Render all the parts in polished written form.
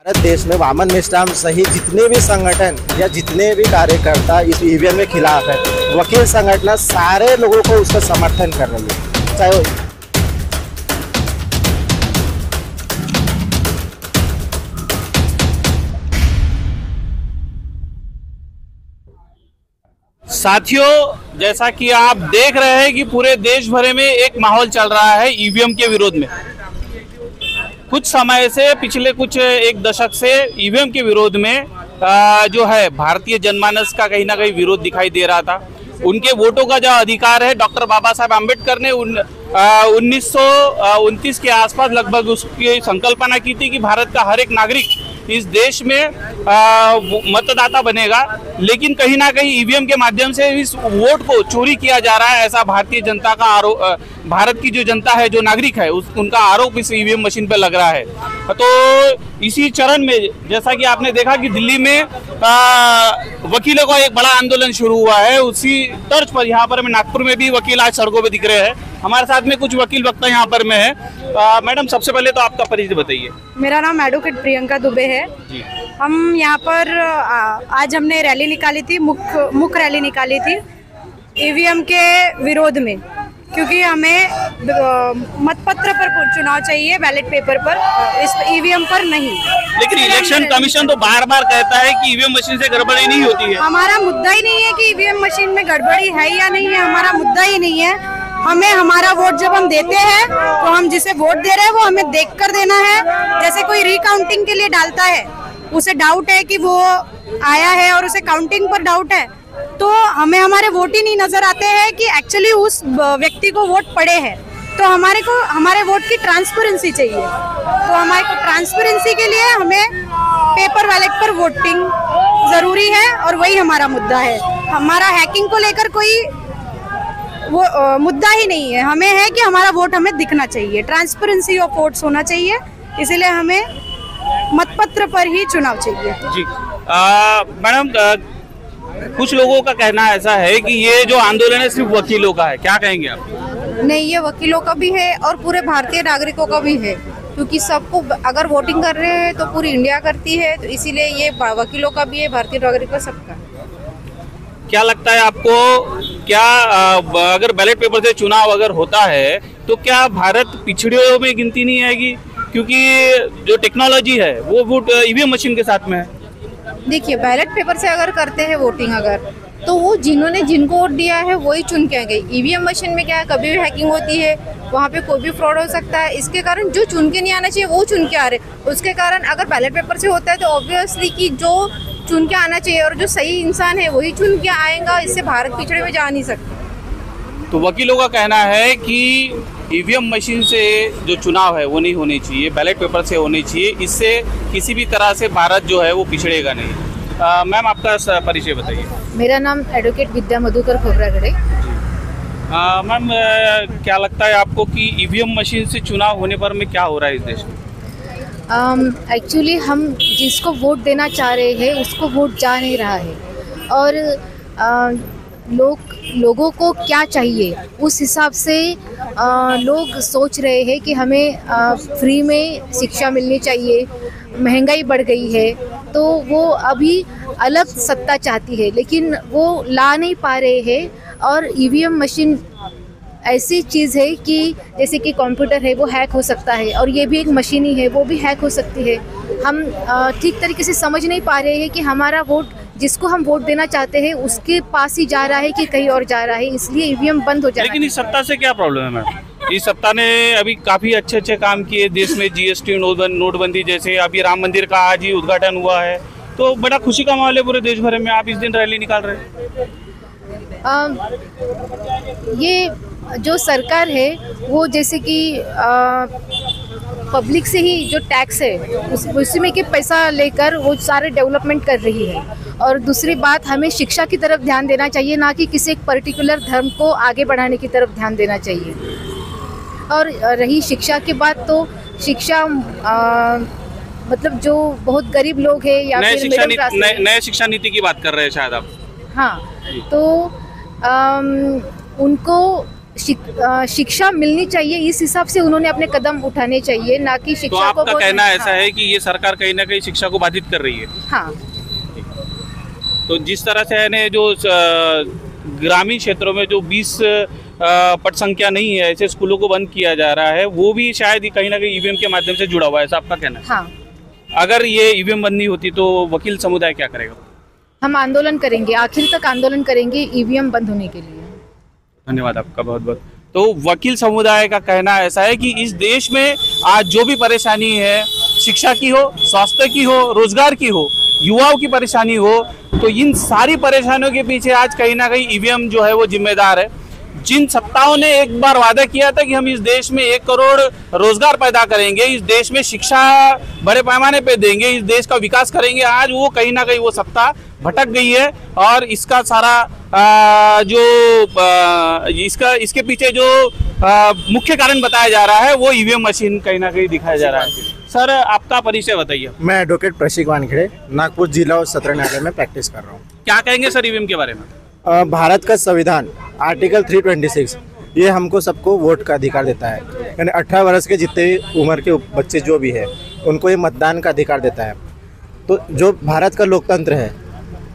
भारत देश में वामन मेश्राम सहित जितने भी संगठन या जितने भी कार्यकर्ता इस ईवीएम के खिलाफ है, वकील संगठन सारे लोगों को उसका समर्थन कर रही है। चाहे साथियों, जैसा कि आप देख रहे हैं कि पूरे देश भर में एक माहौल चल रहा है ईवीएम के विरोध में। कुछ समय से, पिछले कुछ एक दशक से ईवीएम के विरोध में जो है भारतीय जनमानस का कहीं ना कहीं विरोध दिखाई दे रहा था। उनके वोटों का जो अधिकार है, डॉक्टर बाबा साहब आम्बेडकर ने 1929 के आसपास लगभग उसकी संकल्पना की थी कि भारत का हर एक नागरिक इस देश में मतदाता बनेगा, लेकिन कहीं ना कहीं ईवीएम के माध्यम से इस वोट को चोरी किया जा रहा है, ऐसा भारतीय जनता का आरोप, भारत की जो जनता है, जो नागरिक है, उनका आरोप इस ईवीएम मशीन पर लग रहा है। तो इसी चरण में जैसा कि आपने देखा कि दिल्ली में वकीलों का एक बड़ा आंदोलन शुरू हुआ है, उसी तर्ज पर यहाँ पर नागपुर में भी वकील आज सड़कों पर दिख रहे हैं। हमारे साथ में कुछ वकील वक्ता यहाँ पर में है। मैडम, सबसे पहले तो आपका परिचय बताइए। मेरा नाम एडवोकेट प्रियंका दुबे है जी। हम यहाँ पर आज हमने रैली निकाली थी, मुख्य रैली निकाली थी ईवीएम के विरोध में, क्योंकि हमें मतपत्र पर चुनाव चाहिए, बैलेट पेपर पर, इस ईवीएम पर नहीं। लेकिन इलेक्शन कमीशन तो बार बार कहता है कि ईवीएम मशीन से गड़बड़ी नहीं होती है। हमारा मुद्दा ही नहीं है कि ईवीएम मशीन में गड़बड़ी है या नहीं है, हमारा मुद्दा ही नहीं है। हमें हमारा वोट जब हम देते हैं तो हम जिसे वोट दे रहे हैं वो हमें देखकर देना है। जैसे कोई रिकाउंटिंग के लिए डालता है, उसे डाउट है कि वो आया है और उसे काउंटिंग पर डाउट है, तो हमें हमारे वोट ही नहीं नजर आते हैं कि एक्चुअली उस व्यक्ति को वोट पड़े हैं। तो हमारे वोट की ट्रांसपेरेंसी चाहिए। तो हमारे को ट्रांसपेरेंसी के लिए हमें पेपर बैलेट पर वोटिंग जरूरी है और वही हमारा मुद्दा है। हमारा हैकिंग को लेकर कोई वो मुद्दा ही नहीं है। हमें है कि हमारा वोट हमें दिखना चाहिए, ट्रांसपेरेंसी ऑफ वोट्स होना चाहिए, इसीलिए हमें मतपत्र पर ही चुनाव चाहिए जी। मैडम, कुछ लोगों का कहना ऐसा है कि ये जो आंदोलन है सिर्फ वकीलों का है, क्या कहेंगे आप? नहीं, ये वकीलों का भी है और पूरे भारतीय नागरिकों का भी है, क्योंकि सबको अगर वोटिंग कर रहे हैं तो पूरी इंडिया करती है, तो इसीलिए ये वकीलों का भी है, भारतीय नागरिकों सबका। क्या लगता है आपको, क्या अगर बैलेट पेपर से चुनाव अगर होता है तो क्या भारत पिछड़ियों में गिनती नहीं आएगी? क्योंकि जो टेक्नोलॉजी है वो वोट ईवीएम मशीन के साथ में है। देखिए, बैलेट पेपर से अगर करते हैं वोटिंग, अगर तो वो जिन्होंने जिनको वोट दिया है वही चुन के आ गए। ईवीएम मशीन में क्या है, कभी भी हैकिंग होती है, वहाँ पे कोई भी फ्रॉड हो सकता है। इसके कारण जो चुन के नहीं आना चाहिए वो चुन के आ रहे। उसके कारण अगर बैलेट पेपर से होता है तो ऑब्वियसली कि जो चुन के आना चाहिए और जो सही इंसान है वही चुन के आएगा। इससे भारत पिछड़े में जा नहीं सकता। तो वकीलों का कहना है कि ईवीएम मशीन से जो चुनाव है वो नहीं होनी चाहिए, बैलेट पेपर से होनी चाहिए। इससे किसी भी तरह से भारत जो है वो पिछड़ेगा नहीं। मैम, आपका परिचय बताइए। मेरा नाम एडवोकेट विद्या मधुकर खोबरागड़े। मैम, क्या लगता है आपको कि ईवीएम मशीन से चुनाव होने पर में क्या हो रहा है इस देश में? एक्चुअली हम जिसको वोट देना चाह रहे हैं उसको वोट जा नहीं रहा है, और लोगों को क्या चाहिए उस हिसाब से लोग सोच रहे हैं कि हमें फ्री में शिक्षा मिलनी चाहिए। महंगाई बढ़ गई है तो वो अभी अलग सत्ता चाहती है, लेकिन वो ला नहीं पा रहे हैं। और ईवीएम मशीन ऐसी चीज़ है कि जैसे कि कंप्यूटर है वो हैक हो सकता है, और ये भी एक मशीन ही है, वो भी हैक हो सकती है। हम ठीक तरीके से समझ नहीं पा रहे हैं कि हमारा वोट, जिसको हम वोट देना चाहते हैं उसके पास ही जा रहा है कि कहीं और जा रहा है, इसलिए ईवीएम बंद हो जाए। लेकिन इस सत्ता से क्या प्रॉब्लम है मैम? इस सत्ता ने अभी काफी अच्छे काम किए देश में, जीएसटी, नोटबंदी जैसे, अभी राम मंदिर का आज ही उद्घाटन हुआ है, तो बड़ा खुशी का माहौल है पूरे देश भर में। आप इस दिन रैली निकाल रहे हैं। ये जो सरकार है वो जैसे कि पब्लिक से ही जो टैक्स है उसी में के पैसा लेकर वो सारे डेवलपमेंट कर रही है। और दूसरी बात, हमें शिक्षा की तरफ ध्यान देना चाहिए, ना कि किसी एक पर्टिकुलर धर्म को आगे बढ़ाने की तरफ ध्यान देना चाहिए। और रही शिक्षा की बात, तो शिक्षा मतलब जो बहुत गरीब लोग हैं या फिर नए शिक्षा नीति की बात कर रहे हैं शायद आप। हाँ, तो उनको शिक्षा मिलनी चाहिए, इस हिसाब से उन्होंने अपने कदम उठाने चाहिए, ना कि तो शिक्षा को आपका कहना ऐसा है कि ये सरकार कहीं ना कहीं शिक्षा को बाधित कर रही है। हाँ। तो जिस तरह से है जो ग्रामीण क्षेत्रों में जो 20 पट संख्या नहीं है, ऐसे स्कूलों को बंद किया जा रहा है, वो भी शायद कहीं ना कहीं ईवीएम के माध्यम से जुड़ा हुआ है, ऐसा आपका कहना है? हाँ। अगर ये ईवीएम बंद नहीं होती तो वकील समुदाय क्या करेगा? हम आंदोलन करेंगे, आखिर तक आंदोलन करेंगे ईवीएम बंद होने के लिए। धन्यवाद आपका बहुत बहुत। तो वकील समुदाय का कहना ऐसा है कि इस देश में आज जो भी परेशानी है, शिक्षा की हो, स्वास्थ्य की हो, रोजगार की हो, युवाओं की परेशानी हो, तो इन सारी परेशानियों के पीछे आज कहीं ना कहीं ईवीएम जो है वो जिम्मेदार है। जिन सत्ताओं ने एक बार वादा किया था कि हम इस देश में 1 करोड़ रोजगार पैदा करेंगे, इस देश में शिक्षा बड़े पैमाने पे देंगे, इस देश का विकास करेंगे, आज वो कहीं ना कहीं वो सत्ता भटक गई है। और इसका सारा इसके पीछे जो मुख्य कारण बताया जा रहा है वो ईवीएम मशीन कहीं ना कहीं दिखाया जा रहा है। सर, आपका परिचय बताइए। मैं एडवोकेट प्रशिक वानखेड़े, नागपुर जिला और सत्र न्यायालय में प्रैक्टिस कर रहा हूँ। क्या कहेंगे सर ईवीएम के बारे में? भारत का संविधान आर्टिकल 326 ये हमको सबको वोट का अधिकार देता है, यानी 18 वर्ष के जितने भी उम्र के बच्चे जो भी है उनको ये मतदान का अधिकार देता है। तो जो भारत का लोकतंत्र है,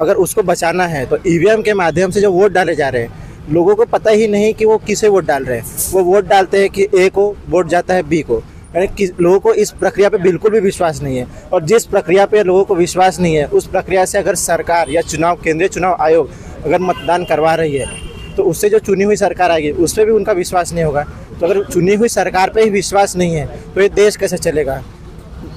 अगर उसको बचाना है तो ईवीएम के माध्यम से जो वोट डाले जा रहे हैं, लोगों को पता ही नहीं कि वो किसे वोट डाल रहे हैं। वो वोट डालते हैं कि ए को वोट जाता है बी को, यानी लोगों को इस प्रक्रिया पे बिल्कुल भी विश्वास नहीं है। और जिस प्रक्रिया पे लोगों को विश्वास नहीं है, उस प्रक्रिया से अगर सरकार या केंद्रीय चुनाव आयोग अगर मतदान करवा रही है तो उससे जो चुनी हुई सरकार आएगी उस पर भी उनका विश्वास नहीं होगा। तो अगर चुनी हुई सरकार पे ही विश्वास नहीं है तो ये देश कैसे चलेगा?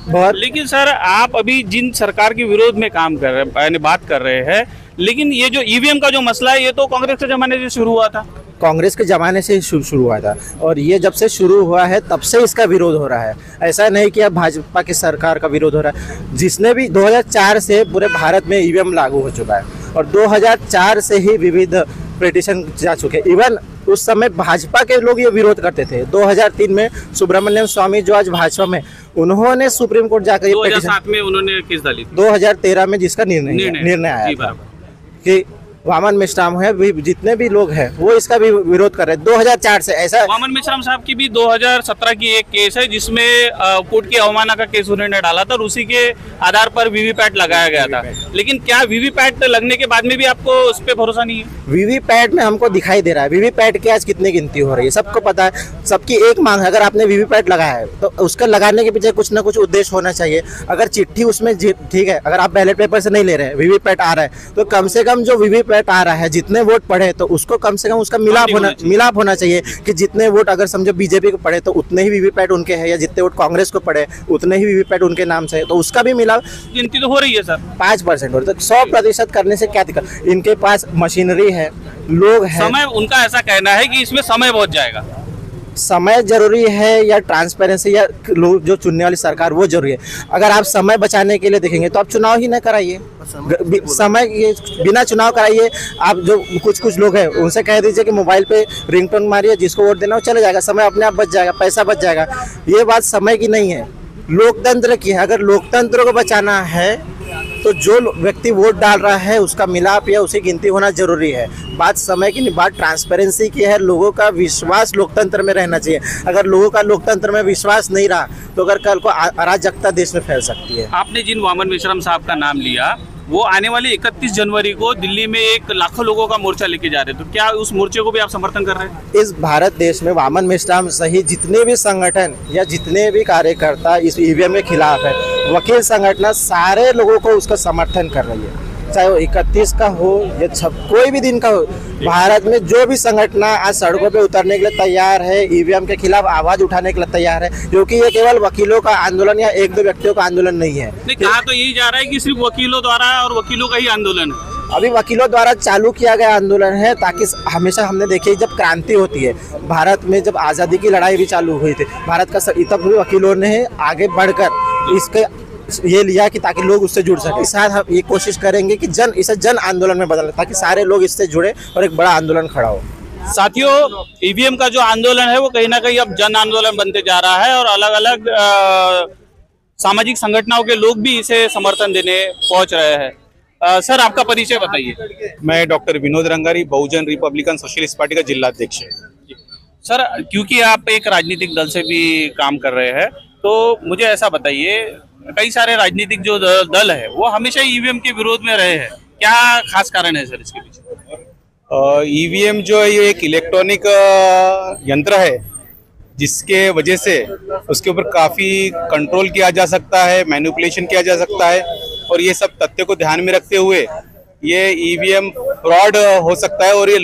लेकिन सर, आप अभी जिन सरकार के विरोध में काम कर रहे हैं, यानी बात कर रहे हैं, लेकिन ये जो ईवीएम का जो मसला है ये तो कांग्रेस के जमाने से शुरू हुआ था। कांग्रेस के ज़माने से ही शुरू हुआ था और ये जब से शुरू हुआ है तब से इसका विरोध हो रहा है। ऐसा नहीं कि अब भाजपा की सरकार का विरोध हो रहा है। जिसने भी 2004 से पूरे भारत में ईवीएम लागू हो चुका है और 2004 से ही विविध पिटीशन जा चुके। इवन उस समय भाजपा के लोग ये विरोध करते थे। 2003 में सुब्रमण्यम स्वामी जो आज भाजपा में, उन्होंने सुप्रीम कोर्ट जाकर 2007 में उन्होंने केस डाली थी। 2013 में जिसका निर्णय आया था कि वामन मेश्राम है, जितने भी लोग हैं वो इसका भी विरोध कर रहे हैं 2004 से। ऐसा वामन मेश्राम साहब की भी 2017 की एक केस है जिसमें कोर्ट की अवमानना का केस उन्होंने डाला था और उसी के आधार पर वीवीपैट लगाया गया था। लेकिन क्या वीवीपैट लगने के बाद में भी आपको उस पर भरोसा नहीं है? वीवीपैट में हमको दिखाई दे रहा है वीवीपैट की आज कितनी गिनती हो रही है, सबको पता है। सबकी एक मांग है, अगर आपने वीवीपैट लगाया है तो उसका लगाने के पीछे कुछ ना कुछ उद्देश्य होना चाहिए। अगर चिट्ठी उसमें ठीक है, अगर आप बैलेट पेपर से नहीं ले रहे हैं, वीवीपैट आ रहा है, तो कम से कम जो वीवीपैट आ रहा है, जितने वोट पड़े तो उसको कम से कम उसका मिलाप होना चाहिए कि जितने वोट अगर समझो बीजेपी को पड़े तो उतने ही वीवीपैट उनके हैं, या जितने वोट कांग्रेस को पड़े उतने ही वीवीपैट उनके नाम से है, तो उसका भी मिलाप। गिनती तो हो रही है सर, 5% हो रही है, तो 100% करने से क्या दिक्कत? इनके पास मशीनरी है, लोग हैं। समय, उनका ऐसा कहना है कि इसमें समय बहुत जाएगा। समय जरूरी है या ट्रांसपेरेंसी या लोग जो चुनने वाली सरकार वो जरूरी है? अगर आप समय बचाने के लिए देखेंगे तो आप चुनाव ही न कराइए, समय बिना चुनाव कराइए। आप जो कुछ लोग हैं उनसे कह दीजिए कि मोबाइल पे रिंगटोन मारिए, जिसको वोट देना हो चले जाएगा, समय अपने आप बच जाएगा, पैसा बच जाएगा। ये बात समय की नहीं है, लोकतंत्र की है। अगर लोकतंत्र को बचाना है तो जो व्यक्ति वोट डाल रहा है उसका मिलाप या उसी गिनती होना जरूरी है। बात समय की नहीं, बात ट्रांसपेरेंसी की है। लोगों का विश्वास लोकतंत्र में रहना चाहिए। अगर लोगों का लोकतंत्र में विश्वास नहीं रहा तो अगर कल को अराजकता देश में फैल सकती है। आपने जिन वामन मेश्राम साहब का नाम लिया, वो आने वाली 31 जनवरी को दिल्ली में एक लाखों लोगों का मोर्चा लेके जा रहे हैं, तो क्या उस मोर्चे को भी आप समर्थन कर रहे हैं? इस भारत देश में वामन मेश्राम सहित जितने भी संगठन या जितने भी कार्यकर्ता इस ईवीएम के खिलाफ है, वकील संगठन सारे लोगों को उसका समर्थन कर रही है। चाहे वो 31 का हो या कोई भी दिन का हो, भारत में जो भी संगठन आज सड़कों पे उतरने के लिए तैयार है, ईवीएम के खिलाफ आवाज उठाने के लिए तैयार है, क्योंकि ये केवल वकीलों का आंदोलन या 1-2 व्यक्तियों का आंदोलन नहीं है। कहा तो यही जा रहा है कि सिर्फ वकीलों द्वारा और वकीलों का ही आंदोलन है। अभी वकीलों द्वारा चालू किया गया आंदोलन है, ताकि हमेशा हमने देखी जब क्रांति होती है भारत में, जब आज़ादी की लड़ाई भी चालू हुई थी, भारत का तब भी वकीलों ने आगे बढ़कर इसके ये लिया कि ताकि लोग उससे जुड़ सके। साथ हम ये कोशिश करेंगे कि इसे जन आंदोलन में बदलें, ताकि सारे लोग इससे जुड़े और एक बड़ा आंदोलन खड़ा हो। साथियों, ईवीएम का जो आंदोलन है वो कहीं ना कहीं अब जन आंदोलन बनते जा रहा है और अलग अलग सामाजिक संगठनों के लोग भी इसे समर्थन देने पहुंच रहे हैं। सर, आपका परिचय बताइए। मैं डॉक्टर विनोद रंगारी, बहुजन रिपब्लिकन सोशलिस्ट पार्टी का जिला अध्यक्ष है। सर, क्योंकि आप एक राजनीतिक दल से भी काम कर रहे हैं, तो मुझे ऐसा बताइए, कई सारे राजनीतिक जो दल है वो हमेशा ईवीएम के विरोध में रहे हैं, क्या खास कारण है सर इसके पीछे? ईवीएम जो है ये एक इलेक्ट्रॉनिक यंत्र है जिसके वजह से उसके ऊपर काफ़ी कंट्रोल किया जा सकता है, मैनिपुलेशन किया जा सकता है, और ये सब तथ्य को ध्यान में रखते हुए ये ईवीएम फ्रॉड हो सकता है और ये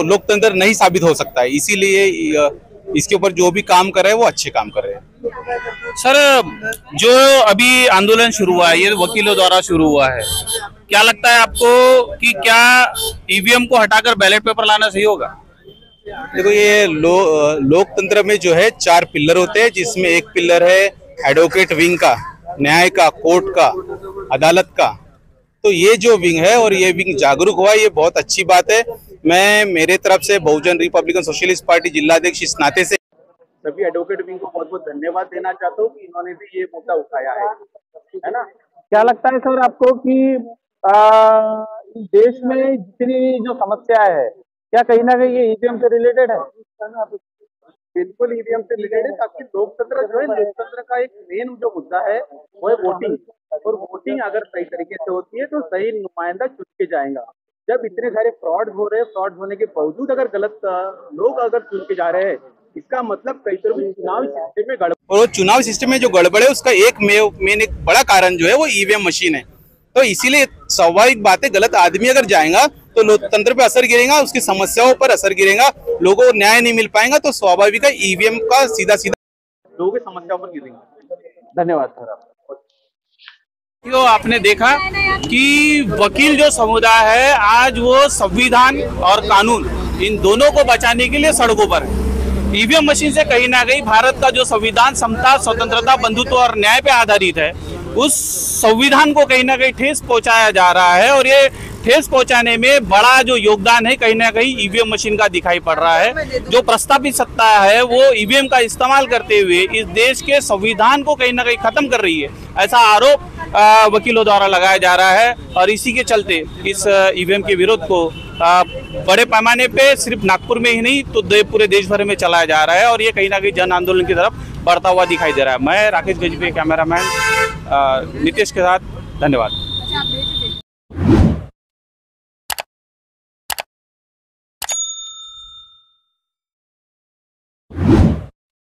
लोकतंत्र नहीं साबित हो सकता है। इसीलिए इसके ऊपर जो भी काम कर रहे हैं वो अच्छे काम कर रहे हैं। सर, जो अभी आंदोलन शुरू हुआ है ये वकीलों द्वारा शुरू हुआ है, क्या लगता है आपको कि क्या ईवीएम को हटाकर बैलेट पेपर लाना सही होगा? देखो, ये लोकतंत्र में जो है 4 पिलर होते हैं, जिसमें एक पिलर है एडवोकेट विंग का, न्याय का, कोर्ट का, अदालत का। तो ये जो विंग है और ये विंग जागरूक हुआ, ये बहुत अच्छी बात है। मैं मेरे तरफ से बहुजन रिपब्लिकन सोशलिस्ट पार्टी जिलाध्यक्ष इस नाते से सभी एडवोकेट विंग को बहुत बहुत धन्यवाद देना चाहता हूँ कि इन्होंने भी ये मुद्दा उठाया है ना। क्या लगता है सर आपको कि देश में जितनी जो समस्या है, क्या कहीं ना कहीं ये ईवीएम से रिलेटेड है? बिल्कुल ईवीएम से रिलेटेड है, ताकि लोकतंत्र जो है, लोकतंत्र का एक मेन जो मुद्दा है वो है वोटिंग, और वोटिंग अगर सही तरीके से होती है तो सही नुमाइंदा चुन के जाएगा। जब इतने सारे फ्रॉड हो रहे हैं, फ्रॉड होने के बावजूद अगर गलत लोग अगर चुन के जा रहे हैं, इसका मतलब कई तरह की चुनावी सिस्टम में गड़बड़, और चुनाव सिस्टम में जो गड़बड़ है उसका एक बड़ा कारण जो है वो ईवीएम मशीन है। तो इसीलिए स्वाभाविक बात है, गलत आदमी अगर जाएगा तो लोकतंत्र पे असर गिरेगा, उसकी समस्याओं पर असर गिरेगा, लोगों को न्याय नहीं मिल पाएगा, तो स्वाभाविक है ईवीएम का सीधा लोगों की समस्याओं पर गिरेगा। धन्यवाद सर। तो आपने देखा कि वकील जो समुदाय है आज वो संविधान और कानून इन दोनों को बचाने के लिए सड़कों पर है। ईवीएम मशीन से कहीं ना कहीं भारत का जो संविधान समता, स्वतंत्रता, बंधुत्व और न्याय पे आधारित है, उस संविधान को कहीं ना कहीं ठेस पहुंचाया जा रहा है, और ये ठेस पहुंचाने में बड़ा जो योगदान है कहीं ना कहीं ईवीएम मशीन का दिखाई पड़ रहा है। जो प्रस्तावित सत्ता है वो ईवीएम का इस्तेमाल करते हुए इस देश के संविधान को कहीं ना कहीं खत्म कर रही है, ऐसा आरोप वकीलों द्वारा लगाया जा रहा है। और इसी के चलते इस ईवीएम के विरोध को बड़े पैमाने पे सिर्फ नागपुर में ही नहीं तो पूरे देश भर में चलाया जा रहा है, और ये कहीं ना कहीं जन आंदोलन की तरफ बढ़ता हुआ दिखाई दे रहा है। मैं राकेश गजबे, कैमरामैन नितेश के साथ, धन्यवाद।